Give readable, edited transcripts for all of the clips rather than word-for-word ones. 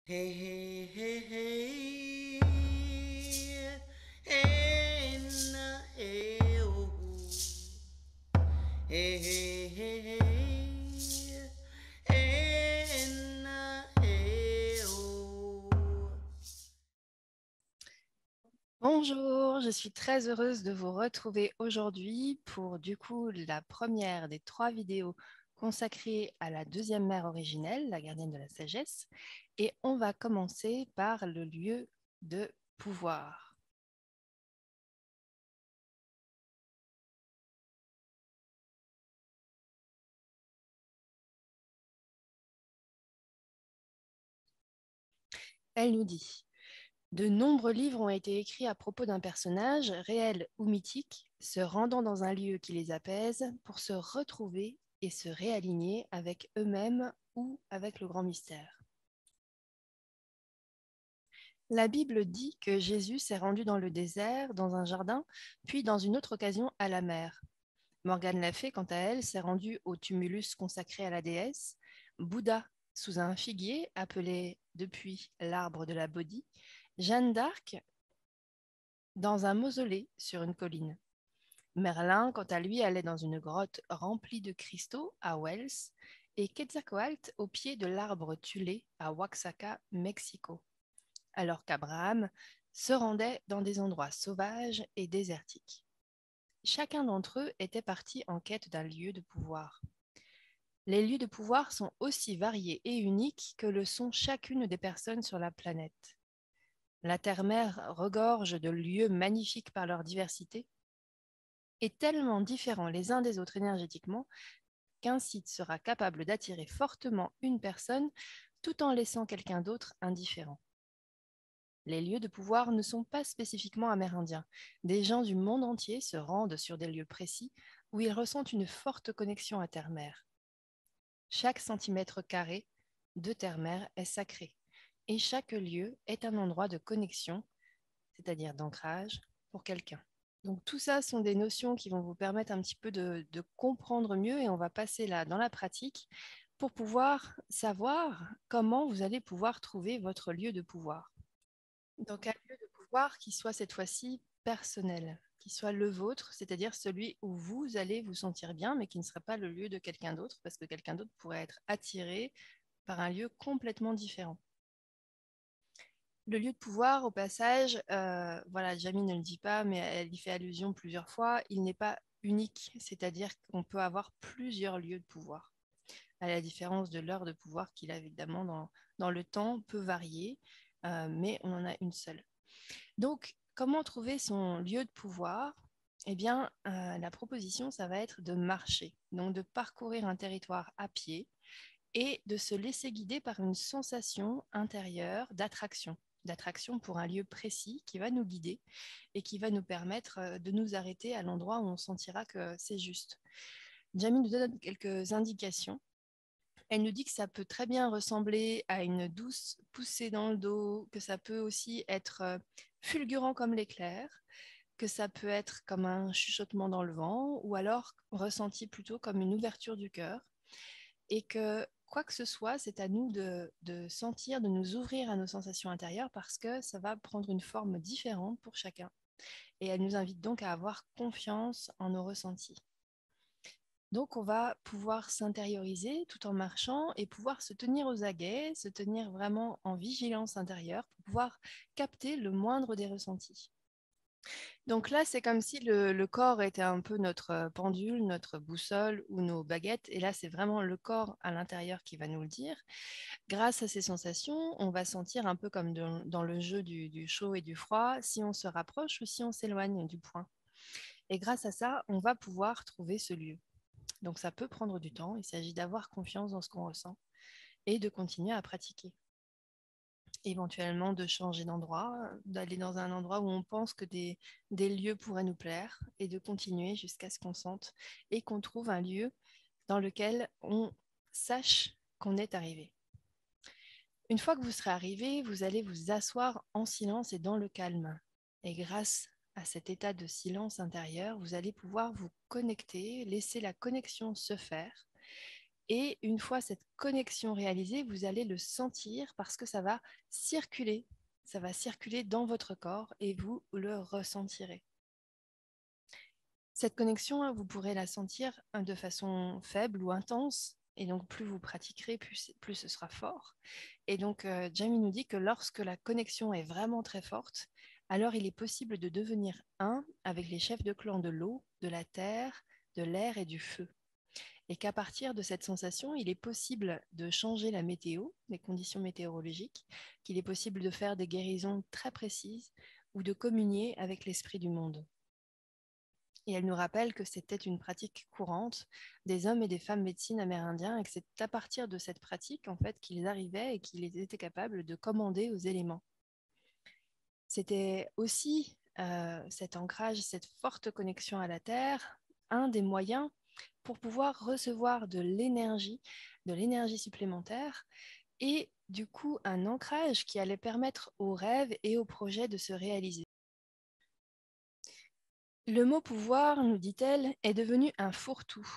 Hey, hey, hey, hey. Hey, na, hey, oh. Hey, hey, hey, hey. Hey, na, hey, oh. Bonjour, je suis très heureuse de vous retrouver aujourd'hui pour du coup la première des trois vidéos consacrées à la deuxième mère originelle, la gardienne de la sagesse. Et on va commencer par le lieu de pouvoir. Elle nous dit, de nombreux livres ont été écrits à propos d'un personnage, réel ou mythique, se rendant dans un lieu qui les apaise pour se retrouver et se réaligner avec eux-mêmes ou avec le grand mystère. La Bible dit que Jésus s'est rendu dans le désert, dans un jardin, puis dans une autre occasion à la mer. Morgane Lafay, quant à elle, s'est rendue au tumulus consacré à la déesse, Bouddha sous un figuier appelé depuis l'arbre de la Bodhi, Jeanne d'Arc dans un mausolée sur une colline. Merlin, quant à lui, allait dans une grotte remplie de cristaux à Wells et Quetzalcoatl au pied de l'arbre tulé à Oaxaca, Mexico, alors qu'Abraham se rendait dans des endroits sauvages et désertiques. Chacun d'entre eux était parti en quête d'un lieu de pouvoir. Les lieux de pouvoir sont aussi variés et uniques que le sont chacune des personnes sur la planète. La Terre-Mère regorge de lieux magnifiques par leur diversité et tellement différents les uns des autres énergétiquement qu'un site sera capable d'attirer fortement une personne tout en laissant quelqu'un d'autre indifférent. Les lieux de pouvoir ne sont pas spécifiquement amérindiens. Des gens du monde entier se rendent sur des lieux précis où ils ressentent une forte connexion à Terre-Mère. Chaque centimètre carré de Terre-Mère est sacré et chaque lieu est un endroit de connexion, c'est-à-dire d'ancrage, pour quelqu'un. Donc tout ça sont des notions qui vont vous permettre un petit peu de comprendre mieux et on va passer là dans la pratique pour pouvoir savoir comment vous allez pouvoir trouver votre lieu de pouvoir. Donc, un lieu de pouvoir qui soit cette fois-ci personnel, qui soit le vôtre, c'est-à-dire celui où vous allez vous sentir bien, mais qui ne serait pas le lieu de quelqu'un d'autre, parce que quelqu'un d'autre pourrait être attiré par un lieu complètement différent. Le lieu de pouvoir, au passage, voilà, Jamie ne le dit pas, mais elle y fait allusion plusieurs fois, il n'est pas unique, c'est-à-dire qu'on peut avoir plusieurs lieux de pouvoir, à la différence de l'heure de pouvoir qu'il a évidemment dans le temps peut varier, mais on en a une seule. Donc, comment trouver son lieu de pouvoir? Eh bien, la proposition, ça va être de marcher, donc de parcourir un territoire à pied et de se laisser guider par une sensation intérieure d'attraction pour un lieu précis qui va nous guider et qui va nous permettre de nous arrêter à l'endroit où on sentira que c'est juste. Jamie nous donne quelques indications. Elle nous dit que ça peut très bien ressembler à une douce poussée dans le dos, que ça peut aussi être fulgurant comme l'éclair, que ça peut être comme un chuchotement dans le vent, ou alors ressenti plutôt comme une ouverture du cœur, et que quoi que ce soit, c'est à nous de sentir, de nous ouvrir à nos sensations intérieures parce que ça va prendre une forme différente pour chacun. Et elle nous invite donc à avoir confiance en nos ressentis. Donc, on va pouvoir s'intérioriser tout en marchant et pouvoir se tenir aux aguets, se tenir vraiment en vigilance intérieure pour pouvoir capter le moindre des ressentis. Donc là, c'est comme si le corps était un peu notre pendule, notre boussole ou nos baguettes. Et là, c'est vraiment le corps à l'intérieur qui va nous le dire. Grâce à ces sensations, on va sentir un peu comme dans le jeu du chaud et du froid, si on se rapproche ou si on s'éloigne du point. Et grâce à ça, on va pouvoir trouver ce lieu. Donc ça peut prendre du temps, il s'agit d'avoir confiance dans ce qu'on ressent et de continuer à pratiquer. Éventuellement de changer d'endroit, d'aller dans un endroit où on pense que des lieux pourraient nous plaire et de continuer jusqu'à ce qu'on sente et qu'on trouve un lieu dans lequel on sache qu'on est arrivé. Une fois que vous serez arrivé, vous allez vous asseoir en silence et dans le calme. Et grâce à cet état de silence intérieur, vous allez pouvoir vous connecter, laisser la connexion se faire Et une fois cette connexion réalisée, vous allez le sentir parce que ça va circuler. Ça va circuler dans votre corps et vous le ressentirez. Cette connexion, vous pourrez la sentir de façon faible ou intense. Et donc, plus vous pratiquerez, plus ce sera fort. Et donc, Jamie nous dit que lorsque la connexion est vraiment très forte, alors il est possible de devenir un avec les chefs de clan de l'eau, de la terre, de l'air et du feu. Et qu'à partir de cette sensation, il est possible de changer la météo, les conditions météorologiques, qu'il est possible de faire des guérisons très précises ou de communier avec l'esprit du monde. Et elle nous rappelle que c'était une pratique courante des hommes et des femmes médecines amérindiens et que c'est à partir de cette pratique en fait qu'ils arrivaient et qu'ils étaient capables de commander aux éléments. C'était aussi cet ancrage, cette forte connexion à la Terre, un des moyens pour pouvoir recevoir de l'énergie supplémentaire et du coup un ancrage qui allait permettre aux rêves et aux projets de se réaliser. Le mot pouvoir, nous dit-elle, est devenu un fourre-tout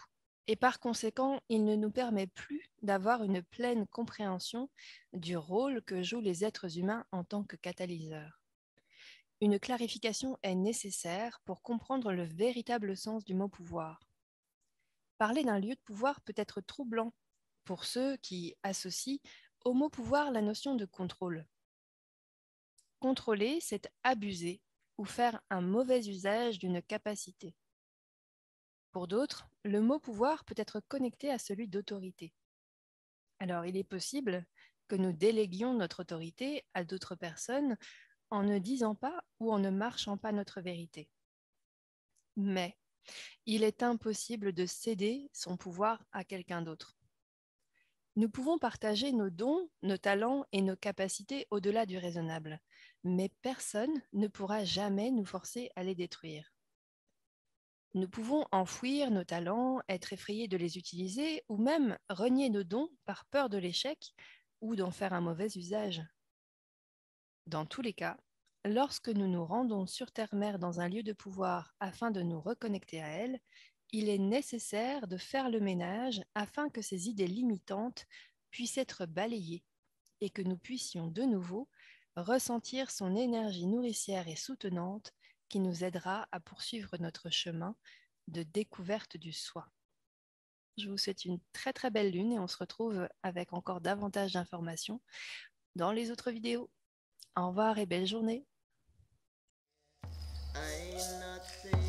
et par conséquent, il ne nous permet plus d'avoir une pleine compréhension du rôle que jouent les êtres humains en tant que catalyseurs. Une clarification est nécessaire pour comprendre le véritable sens du mot pouvoir. Parler d'un lieu de pouvoir peut être troublant pour ceux qui associent au mot pouvoir la notion de contrôle. Contrôler, c'est abuser ou faire un mauvais usage d'une capacité. Pour d'autres, le mot pouvoir peut être connecté à celui d'autorité. Alors, il est possible que nous déléguions notre autorité à d'autres personnes en ne disant pas ou en ne marchant pas notre vérité. Mais il est impossible de céder son pouvoir à quelqu'un d'autre. Nous pouvons partager nos dons, nos talents et nos capacités au-delà du raisonnable, mais personne ne pourra jamais nous forcer à les détruire. Nous pouvons enfouir nos talents, être effrayés de les utiliser ou même renier nos dons par peur de l'échec ou d'en faire un mauvais usage. Dans tous les cas, lorsque nous nous rendons sur Terre-Mère dans un lieu de pouvoir afin de nous reconnecter à elle, il est nécessaire de faire le ménage afin que ces idées limitantes puissent être balayées et que nous puissions de nouveau ressentir son énergie nourricière et soutenante qui nous aidera à poursuivre notre chemin de découverte du soi. Je vous souhaite une très très belle lune et on se retrouve avec encore davantage d'informations dans les autres vidéos. Au revoir et belle journée. I'm not saying